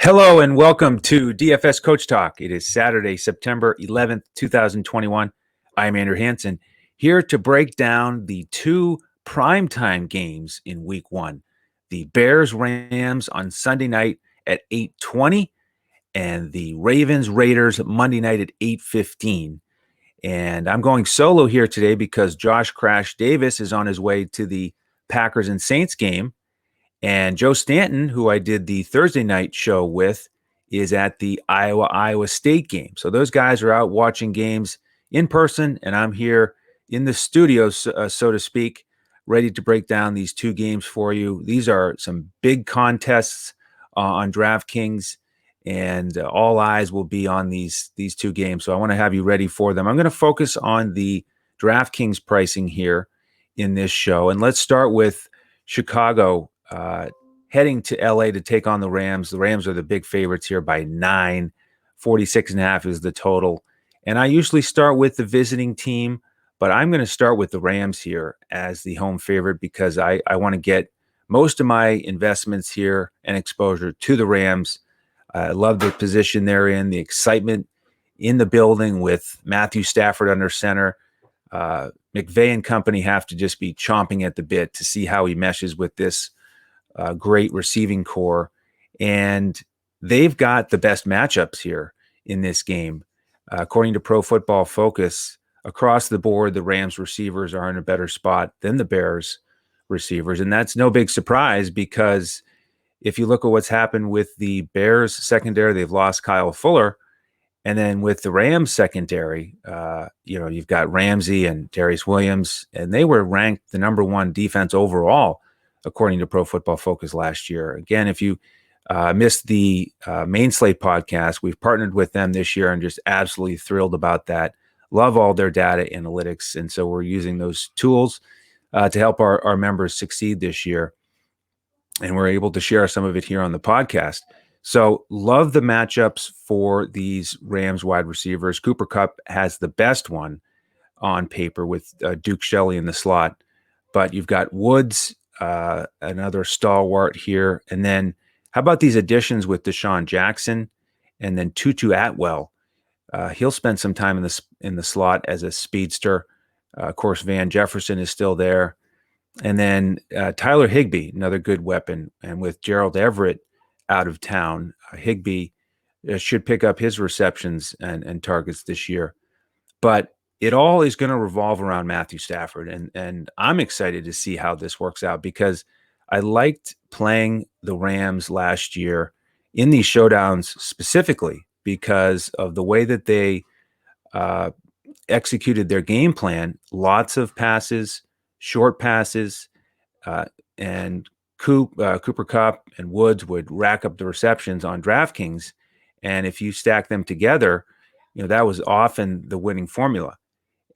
Hello and welcome to DFS Coach Talk. It is Saturday, September 11th, 2021. I'm Andrew Hansen, here to break down the two primetime games in week one. The Bears-Rams on Sunday night at 8:20 and the Ravens-Raiders Monday night at 8:15. And I'm going solo here today because Josh Crash Davis is on his way to the Packers and Saints game. And Joe Stanton, who I did the Thursday night show with, is at the Iowa State game. So those guys are out watching games in person, and I'm here in the studio, so to speak, ready to break down these two games for you. These are some big contests on DraftKings, and all eyes will be on these two games. So I want to have you ready for them. I'm going to focus on the DraftKings pricing here in this show, and let's start with Chicago. Heading to LA to take on the Rams. The Rams are the big favorites here by 9. 46.5 is the total. And I usually start with the visiting team, but I'm going to start with the Rams here as the home favorite because I want to get most of my investments here and exposure to the Rams. I love the position they're in, the excitement in the building with Matthew Stafford under center. McVay and company have to just be chomping at the bit to see how he meshes with this great receiving core. And they've got the best matchups here in this game. According to Pro Football Focus, across the board, the Rams receivers are in a better spot than the Bears receivers. And that's no big surprise because if you look at what's happened with the Bears secondary, they've lost Kyle Fuller. And then with the Rams secondary, you've got Ramsey and Darius Williams, and they were ranked the number one defense overall, according to Pro Football Focus last year. Again, if you missed the main Slate podcast, we've partnered with them this year and just absolutely thrilled about that. Love all their data analytics. And so we're using those tools to help our members succeed this year. And we're able to share some of it here on the podcast. So love the matchups for these Rams wide receivers. Cooper Kupp has the best one on paper with Duke Shelley in the slot. But you've got Woods, another stalwart here. And then how about these additions with Deshaun Jackson and then Tutu Atwell? He'll spend some time in the slot as a speedster. Of course, Van Jefferson is still there. And then Tyler Higbee, another good weapon. And with Gerald Everett out of town, Higbee should pick up his receptions and targets this year. But it all is going to revolve around Matthew Stafford. And I'm excited to see how this works out because I liked playing the Rams last year in these showdowns specifically because of the way that they executed their game plan. Lots of passes, short passes, and Cooper Kupp and Woods would rack up the receptions on DraftKings. And if you stack them together, that was often the winning formula.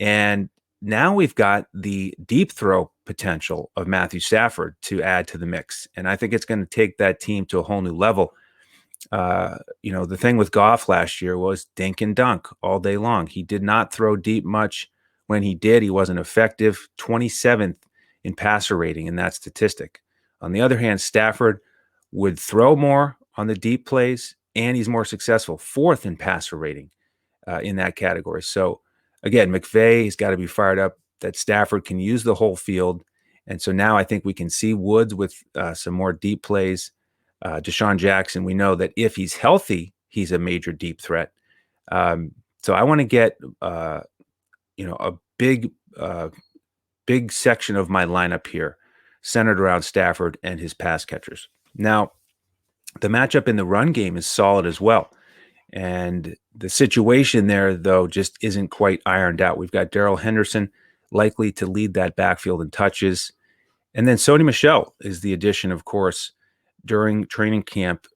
And now we've got the deep throw potential of Matthew Stafford to add to the mix. And I think it's going to take that team to a whole new level. The thing with Goff last year was dink and dunk all day long. He did not throw deep much. When he did, he wasn't effective. 27th in passer rating in that statistic. On the other hand, Stafford would throw more on the deep plays, and he's more successful. 4th in passer rating in that category. So, again, McVay has got to be fired up that Stafford can use the whole field. And so now I think we can see Woods with some more deep plays. Deshaun Jackson, we know that if he's healthy, he's a major deep threat. So I want to get, a big section of my lineup here centered around Stafford and his pass catchers. Now, the matchup in the run game is solid as well. And the situation there, though, just isn't quite ironed out. We've got Darrell Henderson likely to lead that backfield in touches. And then Sony Michel is the addition, of course, during training camp,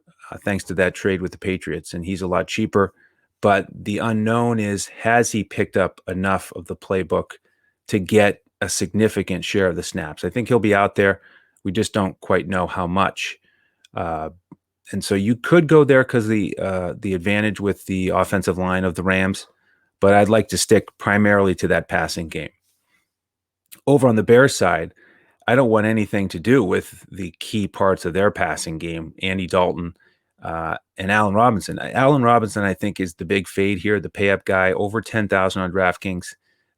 thanks to that trade with the Patriots. And he's a lot cheaper. But the unknown is, has he picked up enough of the playbook to get a significant share of the snaps? I think he'll be out there. We just don't quite know how much. And so you could go there because the advantage with the offensive line of the Rams, but I'd like to stick primarily to that passing game. Over on the Bears side, I don't want anything to do with the key parts of their passing game. Andy Dalton and Allen Robinson. Allen Robinson, I think, is the big fade here, the pay-up guy, over 10,000 on DraftKings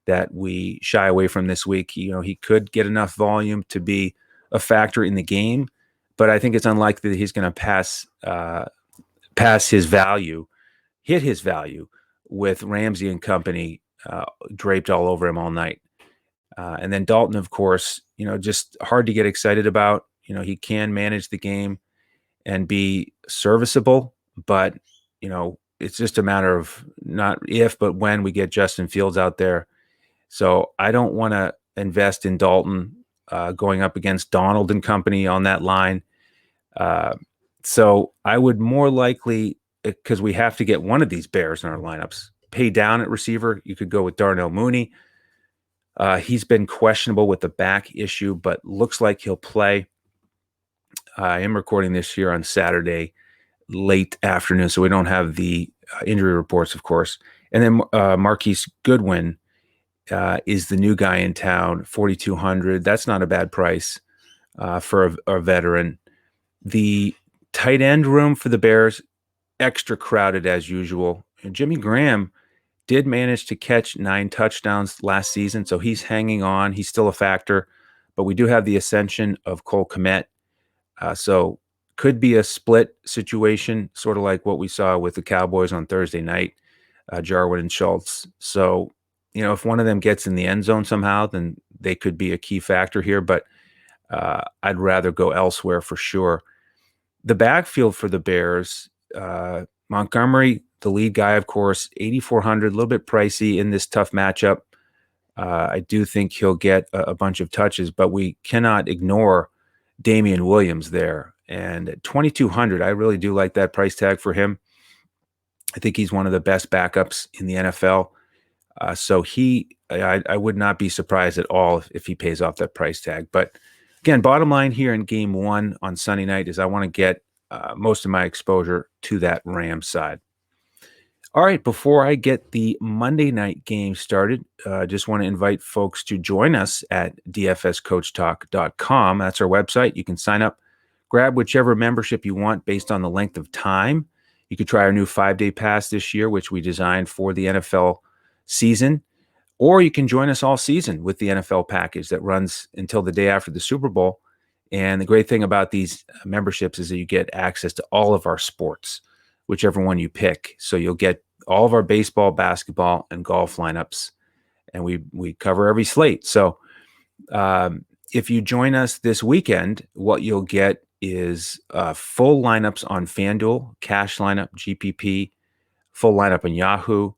that we shy away from this week. He could get enough volume to be a factor in the game, but I think it's unlikely that he's going to pass his value, hit his value with Ramsey and company draped all over him all night. And then Dalton, of course, just hard to get excited about. He can manage the game and be serviceable, but it's just a matter of not if, but when we get Justin Fields out there. So I don't want to invest in Dalton going up against Donald and company on that line. So I would more likely, because we have to get one of these Bears in our lineups, pay down at receiver. You could go with Darnell Mooney. He's been questionable with the back issue, but looks like he'll play. I am recording this here on Saturday, late afternoon, so we don't have the injury reports, of course. And then Marquise Goodwin is the new guy in town, 4,200. That's not a bad price for a veteran. The tight end room for the Bears, extra crowded as usual. And Jimmy Graham did manage to catch 9 touchdowns last season, so he's hanging on. He's still a factor, but we do have the ascension of Cole Kmet. So could be a split situation, sort of like what we saw with the Cowboys on Thursday night, Jarwin and Schultz. So, if one of them gets in the end zone somehow, then they could be a key factor here, but I'd rather go elsewhere for sure. The backfield for the Bears, Montgomery, the lead guy, of course, 8,400, a little bit pricey in this tough matchup. I do think he'll get a bunch of touches, but we cannot ignore Damian Williams there. And at 2,200, I really do like that price tag for him. I think he's one of the best backups in the NFL. So I would not be surprised at all if he pays off that price tag. But again, bottom line here in game 1 on Sunday night is I want to get most of my exposure to that Rams side. All right, before I get the Monday night game started, just want to invite folks to join us at dfscoachtalk.com. That's our website. You can sign up, grab whichever membership you want based on the length of time. You could try our new 5-day pass this year, which we designed for the NFL season, or you can join us all season with the NFL package that runs until the day after the Super Bowl. And the great thing about these memberships is that you get access to all of our sports, whichever one you pick. So you'll get all of our baseball, basketball, and golf lineups, and we cover every slate. So if you join us this weekend, what you'll get is full lineups on FanDuel, cash lineup, GPP, full lineup on Yahoo,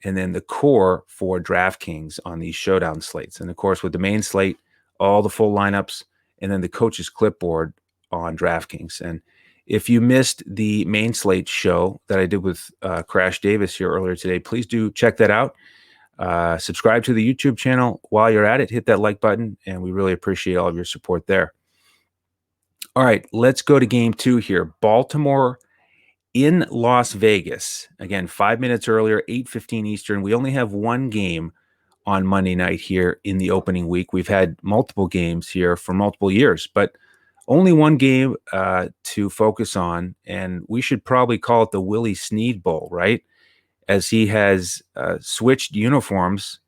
and then the core for DraftKings on these showdown slates. And of course, with the main slate, all the full lineups, and then the coach's clipboard on DraftKings. And if you missed the main slate show that I did with Crash Davis here earlier today, please do check that out. Subscribe to the YouTube channel while you're at it. Hit that like button, and we really appreciate all of your support there. All right, let's go to game 2 here. Baltimore in Las Vegas. Again, 5 minutes earlier, 8:15 Eastern. We only have one game on Monday night here in the opening week. We've had multiple games here for multiple years, but only one game to focus on, and we should probably call it the Willie Snead Bowl, right? As he has switched uniforms,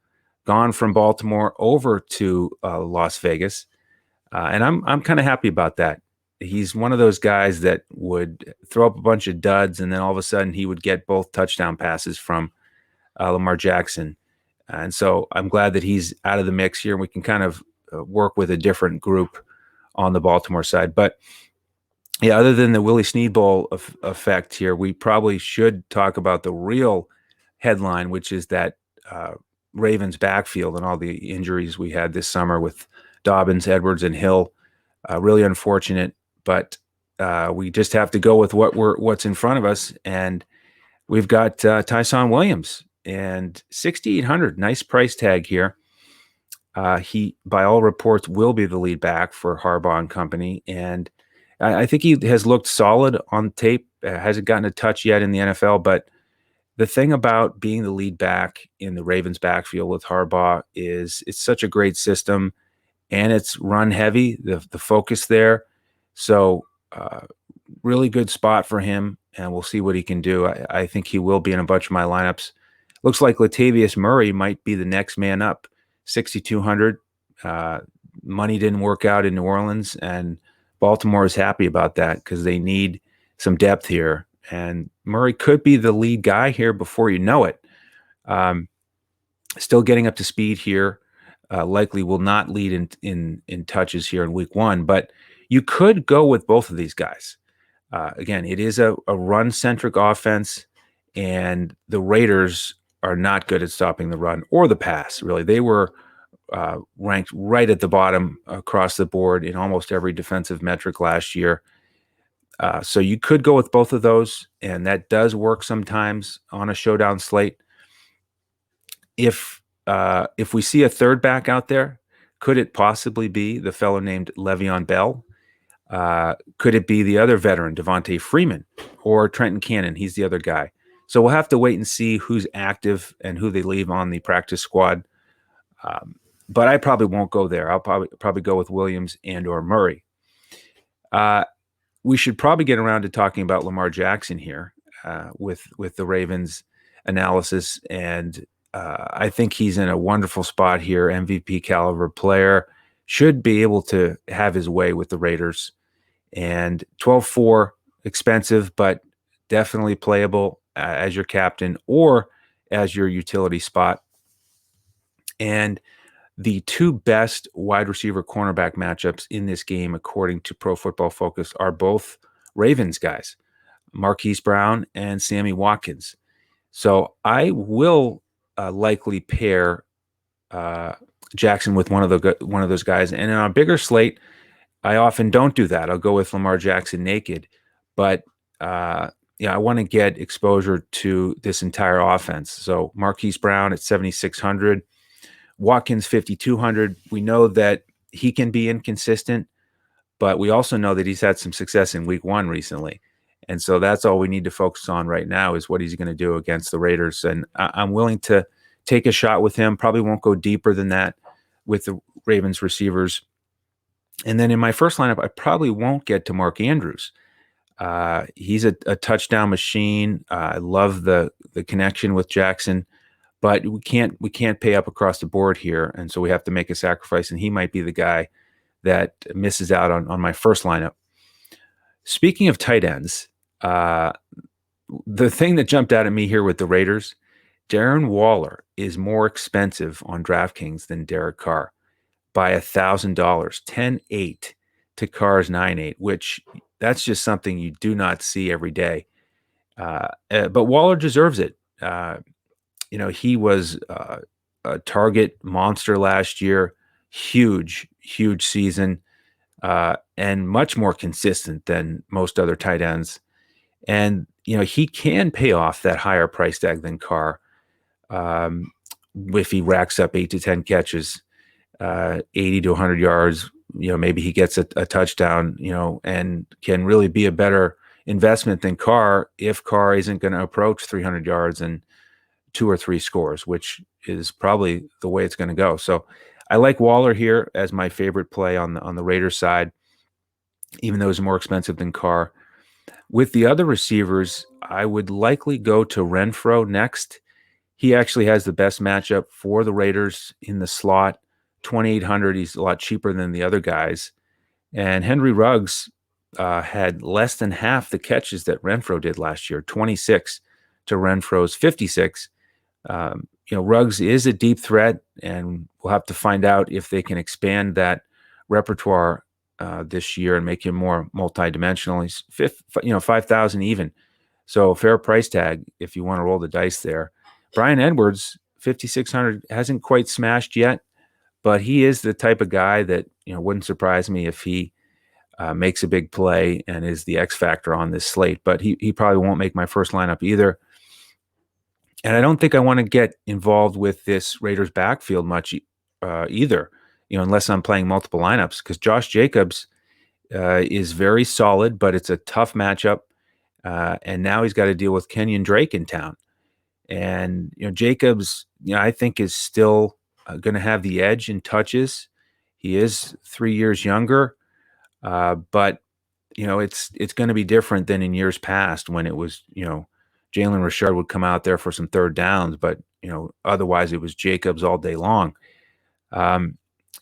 gone from Baltimore over to Las Vegas, and I'm kind of happy about that. He's one of those guys that would throw up a bunch of duds, and then all of a sudden he would get both touchdown passes from Lamar Jackson. And so I'm glad that he's out of the mix here, and we can kind of work with a different group on the Baltimore side. But yeah, other than the Willie Snead Bowl effect here, we probably should talk about the real headline, which is that Ravens backfield and all the injuries we had this summer with Dobbins, Edwards, and Hill. Really unfortunate, but we just have to go with what's in front of us. And we've got Tyson Williams and 6,800, nice price tag here. He, by all reports, will be the lead back for Harbaugh and company. And I think he has looked solid on tape. Hasn't gotten a touch yet in the NFL. But the thing about being the lead back in the Ravens backfield with Harbaugh is it's such a great system, and it's run heavy, the focus there. So really good spot for him, and we'll see what he can do. I think he will be in a bunch of my lineups. Looks like Latavius Murray might be the next man up. 6,200. Money didn't work out in New Orleans, and Baltimore is happy about that because they need some depth here. And Murray could be the lead guy here before you know it. Still getting up to speed here. Likely will not lead in touches here in week 1, but you could go with both of these guys. Again, it is a run-centric offense, and the Raiders are not good at stopping the run or the pass, really. They were ranked right at the bottom across the board in almost every defensive metric last year. So you could go with both of those, and that does work sometimes on a showdown slate. If we see a third back out there, could it possibly be the fellow named Le'Veon Bell? Could it be the other veteran, Devontae Freeman, or Trenton Cannon? He's the other guy. So we'll have to wait and see who's active and who they leave on the practice squad. But I probably won't go there. I'll probably go with Williams and or Murray. We should probably get around to talking about Lamar Jackson here with the Ravens analysis, and I think he's in a wonderful spot here. MVP caliber player, should be able to have his way with the Raiders. And 12-4, expensive, but definitely playable as your captain or as your utility spot. And the two best wide receiver cornerback matchups in this game, according to Pro Football Focus, are both Ravens guys, Marquise Brown and Sammy Watkins. So I will likely pair Jackson with one of those guys. And on a bigger slate, I often don't do that. I'll go with Lamar Jackson naked. But I want to get exposure to this entire offense. So Marquise Brown at 7,600. Watkins 5,200. We know that he can be inconsistent, but we also know that he's had some success in week 1 recently. And so that's all we need to focus on right now is what he's going to do against the Raiders. And I'm willing to take a shot with him. Probably won't go deeper than that with the Ravens receivers. And then in my first lineup, I probably won't get to Mark Andrews. He's a touchdown machine. I love the connection with Jackson. But we can't pay up across the board here, and so we have to make a sacrifice, and he might be the guy that misses out on my first lineup. Speaking of tight ends, the thing that jumped out at me here with the Raiders, Darren Waller is more expensive on DraftKings than Derek Carr by $1,000, 10.8 to Carr's 9.8, which that's just something you do not see every day. But Waller deserves it. He was a target monster last year, huge season, and much more consistent than most other tight ends. And, he can pay off that higher price tag than Carr if he racks up 8 to 10 catches, 80 to 100 yards. Maybe he gets a touchdown, and can really be a better investment than Carr if Carr isn't going to approach 300 yards and 2 or 3 scores, which is probably the way it's going to go. So I like Waller here as my favorite play on the Raiders side, even though he's more expensive than Carr. With the other receivers, I would likely go to Renfrow next. He actually has the best matchup for the Raiders in the slot, 2,800. He's a lot cheaper than the other guys. And Henry Ruggs had less than half the catches that Renfrow did last year, 26 to Renfrow's 56. Ruggs is a deep threat, and we'll have to find out if they can expand that repertoire this year and make him more multidimensional. He's 5,000 even. So fair price tag if you want to roll the dice there. Bryan Edwards, 5,600, hasn't quite smashed yet, but he is the type of guy that wouldn't surprise me if he makes a big play and is the X factor on this slate. But he probably won't make my first lineup either. And I don't think I want to get involved with this Raiders backfield much either, unless I'm playing multiple lineups, because Josh Jacobs is very solid, but it's a tough matchup. And now he's got to deal with Kenyon Drake in town. And, Jacobs, I think is still going to have the edge in touches. He is 3 years younger, but it's going to be different than in years past when it was, Jalen Richard would come out there for some third downs, but otherwise it was Jacobs all day long.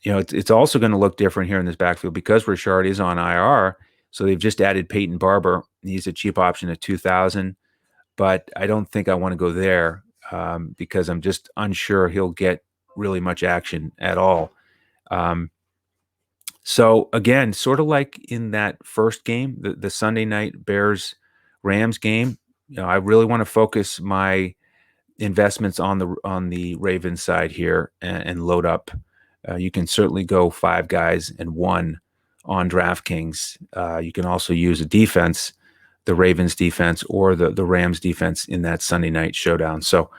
It's also going to look different here in this backfield because Richard is on IR. So they've just added Peyton Barber. He's a cheap option at 2,000, but I don't think I want to go there because I'm just unsure he'll get really much action at all. So again, sort of like in that first game, the Sunday night Bears-Rams game, I really want to focus my investments on the Ravens side here and load up. You can certainly go 5 guys and 1 on DraftKings. You can also use a defense, the Ravens defense or the Rams defense in that Sunday night showdown. So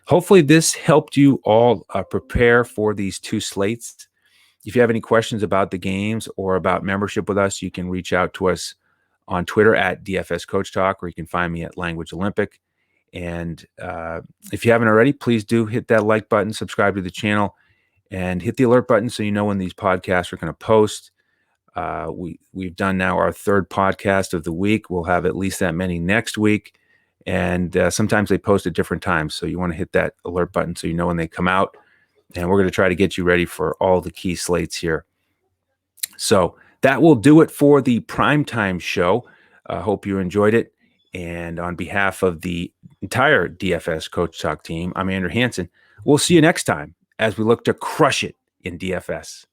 hopefully this helped you all prepare for these 2 slates. If you have any questions about the games or about membership with us, you can reach out to us on Twitter at DFS Coach Talk, or you can find me at Language Olympic. And if you haven't already, please do hit that like button, subscribe to the channel, and hit the alert button so you know when these podcasts are going to post. We've done now our 3rd podcast of the week. We'll have at least that many next week. And sometimes they post at different times. So you want to hit that alert button so you know when they come out. And we're going to try to get you ready for all the key slates here. So that will do it for the Primetime show. I hope you enjoyed it. And on behalf of the entire DFS Coach Talk team, I'm Andrew Hansen. We'll see you next time as we look to crush it in DFS.